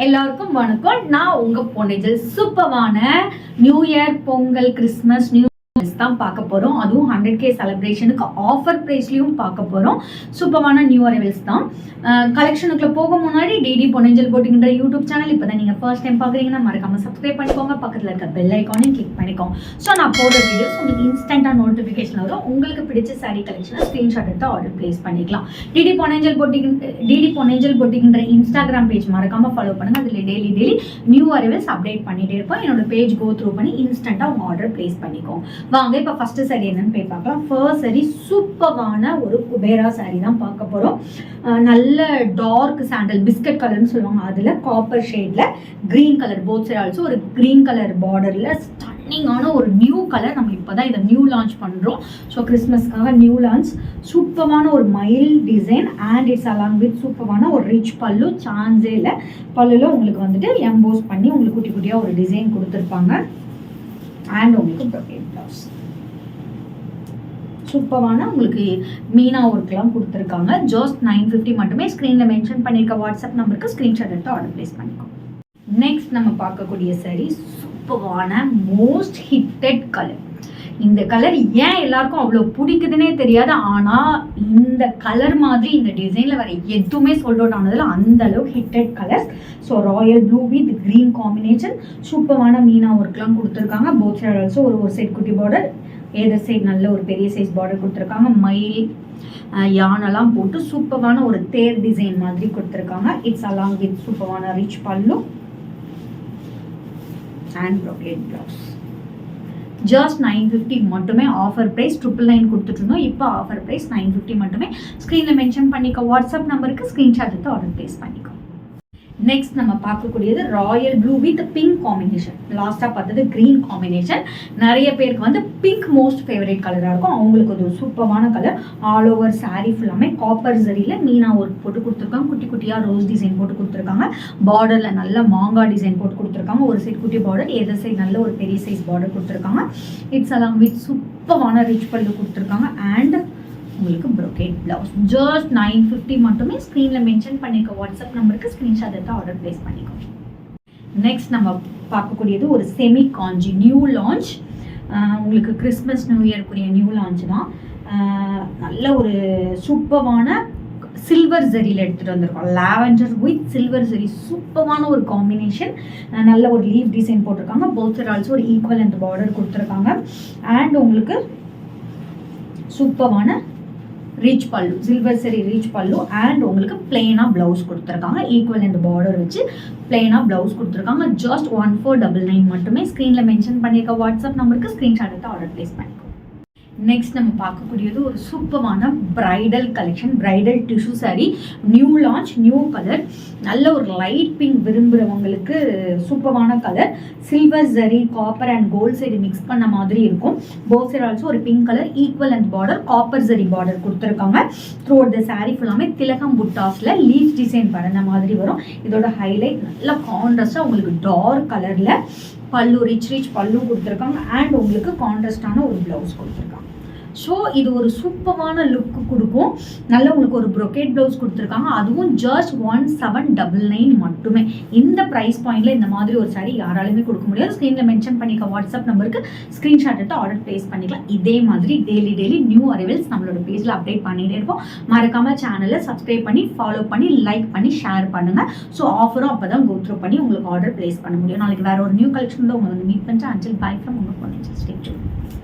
எல்லாருக்கும் வணக்கம். நான் உங்க பொன்னிஜல். சூப்பரான new year, Pongal, Christmas, new தான் பார்க்க போறோம். அதுவும் 100K செலிப்ரேஷனுக்கு ஆஃபர் பிரைஸ்லயும் பார்க்க போறோம். சூப்பரான நியூ அரைவல்ஸ் தான். கலெக்ஷனுக்குள்ள போக முன்னாடி டிடி பொன்னிஜல் போட்டிங்கன்ற யூடியூப் சேனல் இப்பதான் நீங்க ஃபர்ஸ்ட் டைம் பாக்குறீங்கன்னா மறக்காம சப்ஸ்கிரைப் பண்ணிக்கோங்க. பக்கத்துல இருக்க பெல் ஐக்கானையும் கிளிக் பண்ணிக்கோங்க. ஸோ நான் போடுற வீடியோஸ் உங்களுக்கு இன்ஸ்டன்டா நோட்டிபிகேஷன் வரும். உங்களுக்கு பிடிச்ச சாரீ கலெக்ஷனை ஸ்கிரீன்ஷாட் எடுத்து ஆர்டர் பிளேஸ் பண்ணிக்கலாம். டிடி பொன்னிஜல் போட்டிங்கன்ற இன்ஸ்டாகிராம் பேஜ் மறக்காம ஃபாலோ பண்ணுங்க. அதுல டெய்லி நியூ அரைவல்ஸ் அப்டேட் பண்ணிட்டே இருப்போம். என்னோட பேஜ் கோ த்ரூ பண்ணி இன்ஸ்டன்டா உங்க ஆர்டர் பிளேஸ் பண்ணிக்கோங்க. வாங்க இப்போ ஃபர்ஸ்ட் சாரி என்னன்னு போய் பார்க்கலாம். ஃபர்ஸ்ட் சாரி சூப்பரான ஒரு குபேரா சாரி தான் பார்க்க போறோம். நல்ல டார்க் சாண்டல் பிஸ்கட் கலர்னு சொல்லுவாங்க. அதுல காப்பர் ஷேட்ல green colour both side also ஒரு கிரீன் கலர் பார்டர்ல ஸ்டன்னிங்கான ஒரு நியூ கலர். நம்ம இப்போதான் இதை நியூ லான்ச் பண்றோம். ஸோ கிறிஸ்மஸ்க்காக நியூ லான்ச். சூப்பரான ஒரு mild design and it's along with சூப்பரான ஒரு ரிச் பல்லு. சான்ஸே இல்லை. பல்லுல உங்களுக்கு வந்துட்டு எம்போஸ் பண்ணி உங்களுக்கு குட்டி குட்டியா ஒரு டிசைன் கொடுத்துருப்பாங்க. அண்ட் உங்களுக்கு ப்ரொக்கேட் பிளவுஸ் சூப்பரான உங்களுக்கு மீனா ஒர்க்லாம் கொடுத்துருக்காங்க. ஜஸ்ட் 950 மட்டுமே. ஸ்க்ரீனில் மென்ஷன் பண்ணியிருக்க வாட்ஸ்அப் நம்பருக்கு ஸ்க்ரீன்ஷாட் எடுத்து ஆர்டர் பிளேஸ் பண்ணிக்கோங்க. நெக்ஸ்ட் நம்ம பார்க்கக்கூடிய சாரி சூப்பரான மோஸ்ட் ஹிட்டட் கலர். இந்த கலர் ஏன் எல்லாருக்கும் அவ்வளோ பிடிக்குதுன்னே தெரியாது. ஆனால் இந்த கலர் மாதிரி இந்த டிசைனில் வர எதுவுமே சோல்ட் அவுட் ஆனதில் அந்த அளவுக்கு hitted colours. So royal blue with green combination. சூப்பரான மீனா ஒர்க்லாம் கொடுத்துருக்காங்க. போத் சைடு ஆல்சோ ஒரு சைட் குட்டி பார்டர், ஏதர் சைடு நல்ல ஒரு பெரிய சைஸ் பார்டர் கொடுத்துருக்காங்க. மயில் யானெல்லாம் போட்டு சூப்பரான ஒரு தேர் டிசைன் மாதிரி கொடுத்துருக்காங்க. இட்ஸ் அலாங் வித் சூப்பரான ரிச் பல்லு அண்ட் ப்ரொக்கேட் பிளவுஸ். ஜஸ்ட் 950 மட்டுமே. ஆஃபர் ப்ரைஸ் 999 கொடுத்துட்டு இருந்தோம். இப்போ ஆஃபர் ப்ரைஸ் 950 மட்டுமே. ஸ்க்ரீனில் மென்ஷன் பண்ணிக்க வாட்ஸ்அப் நம்பருக்கு ஸ்க்ரீன்ஷாட் எடுத்து ஆர்டர் பிளேஸ் பண்ணிக்கோ. நெக்ஸ்ட் நம்ம பார்க்கக்கூடியது Royal blue with pink combination. லாஸ்ட்டாக பார்த்தது க்ரீன் காம்பினேஷன். நிறைய பேருக்கு வந்து பிங்க் மோஸ்ட் ஃபேவரேட் கலராக இருக்கும். அவங்களுக்கு ஒரு சூப்பரான கலர். ஆல் ஓவர் சாரீ ஃபுல்லாமே காப்பர் ஜரியில் மீனா ஒர்க் போட்டு கொடுத்துருக்காங்க. குட்டி குட்டியாக ரோஸ் டிசைன் போட்டு கொடுத்துருக்காங்க. பார்டரில் நல்ல மாங்காய் டிசைன் போட்டு கொடுத்துருக்காங்க. ஒரு சைட் குட்டி பார்டர், எதர் சைட் நல்ல ஒரு பெரிய சைஸ் பார்டர் கொடுத்துருக்காங்க. இட்ஸ் அலாங் வித் சூப்பரான ரிச் பல்லு கொடுத்துருக்காங்க. அண்ட் உங்களுக்கு ப்ரொக்கேட் பிளவுஸ். ஜஸ்ட் 950 மட்டுமே. ஸ்க்ரீனில் மென்ஷன் பண்ணியிருக்க வாட்ஸ்அப் நம்பருக்கு ஸ்க்ரீன்ஷாட் எடுத்து ஆர்டர் பிளேஸ் பண்ணிக்கோங்க. நெக்ஸ்ட் நம்ம பார்க்கக்கூடியது ஒரு செமி காஞ்சி நியூ லான்ச். உங்களுக்கு கிறிஸ்மஸ் நியூ இயர்க்குரிய நியூ லான்ச் தான். நல்ல ஒரு சூப்பரான சில்வர் ஜரியில் எடுத்துகிட்டு வந்திருக்கோம். லாவெண்டர் வித் சில்வர் ஜரி சூப்பரான ஒரு காம்பினேஷன். நல்ல ஒரு லீவ் டிசைன் போட்டிருக்காங்க. போத் சைடு ஆல்சோ ஒரு ஈக்குவல் அண்ட் பார்டர் கொடுத்துருக்காங்க. அண்ட் உங்களுக்கு சூப்பரான ரிச் பல்லு, சில்வர் சரி ரிச் பல்லு. அண்ட் உங்களுக்கு பிளெயினா பிளவுஸ் கொடுத்துருக்காங்க. ஈக்குவல் அண்ட் பார்டர் வச்சு பிளெயினா பிளவுஸ் கொடுத்துருக்காங்க. ஜஸ்ட் 1499 மட்டுமே. ஸ்க்ரீனில் மென்ஷன் பண்ணியிருக்க வாட்ஸ்அப் நம்பருக்கு ஸ்க்ரீன்ஷாட் எடுத்து ஆர்டர் பிளேஸ் பண்ணிக்கோ. நெக்ஸ்ட் நம்ம பார்க்கக்கூடியது ஒரு சூப்பரான bridal collection. Bridal tissue sari new launch, new colour. நல்ல ஒரு லைட் பிங்க் விரும்புகிறவங்களுக்கு சூப்பரான கலர். Silver zari, copper and gold side mix பண்ண மாதிரி இருக்கும். போத் சைடு ஆல்சோ ஒரு pink colour, equal and border, copper zari border கொடுத்துருக்காங்க. த்ரூ அவுட் த சாரி ஃபுல்லாமே திலகம் புட்டாஸில் லீஃப் டிசைன் பண்ண மாதிரி வரும். இதோட ஹைலைட் நல்ல கான்ட்ராஸ்டாக உங்களுக்கு டார்க் கலரில் பல்லு, ரிச் பல்லு கொடுத்துருக்காங்க. அண்ட் உங்களுக்கு கான்ட்ராஸ்டான ஒரு பிளவுஸ் கொடுத்துருக்காங்க. ஸோ இது ஒரு சூப்பரான லுக்கு கொடுக்கும். நல்ல உங்களுக்கு ஒரு ப்ரொக்கேட் ப்ளவுஸ் கொடுத்துருக்காங்க. அதுவும் ஜஸ்ட் 1799 மட்டுமே. இந்த ப்ரைஸ் பாயிண்ட்ல இந்த மாதிரி ஒரு சாரி யாராலுமே கொடுக்க முடியாது. ஸ்க்ரீனில் மென்ஷன் பண்ணிக்க வாட்ஸ்அப் நம்பருக்கு ஸ்க்ரீன்ஷாட் எடுத்து ஆர்டர் பிளேஸ் பண்ணிக்கலாம். இதே மாதிரி டெய்லி நியூ அரைவல்ஸ் நம்மளோட பேஜில் அப்டேட் பண்ணிகிட்டே இருப்போம். மறக்காம சேனலை சப்ஸ்கிரைப் பண்ணி ஃபாலோ பண்ணி லைக் பண்ணி ஷேர் பண்ணுங்க. ஸோ ஆஃபரும் அப்போ தான் கோ த்ரூ பண்ணி உங்களுக்கு ஆர்டர் பிளேஸ் பண்ண முடியும். நாளைக்கு வேற ஒரு நியூ கலெக்ஷன் தான் உங்களை வந்து மீட் பண்ணிட்டு அன்டில் பை ஃப்ரம் உங்கள் பொன்னிஜல். Stay tuned.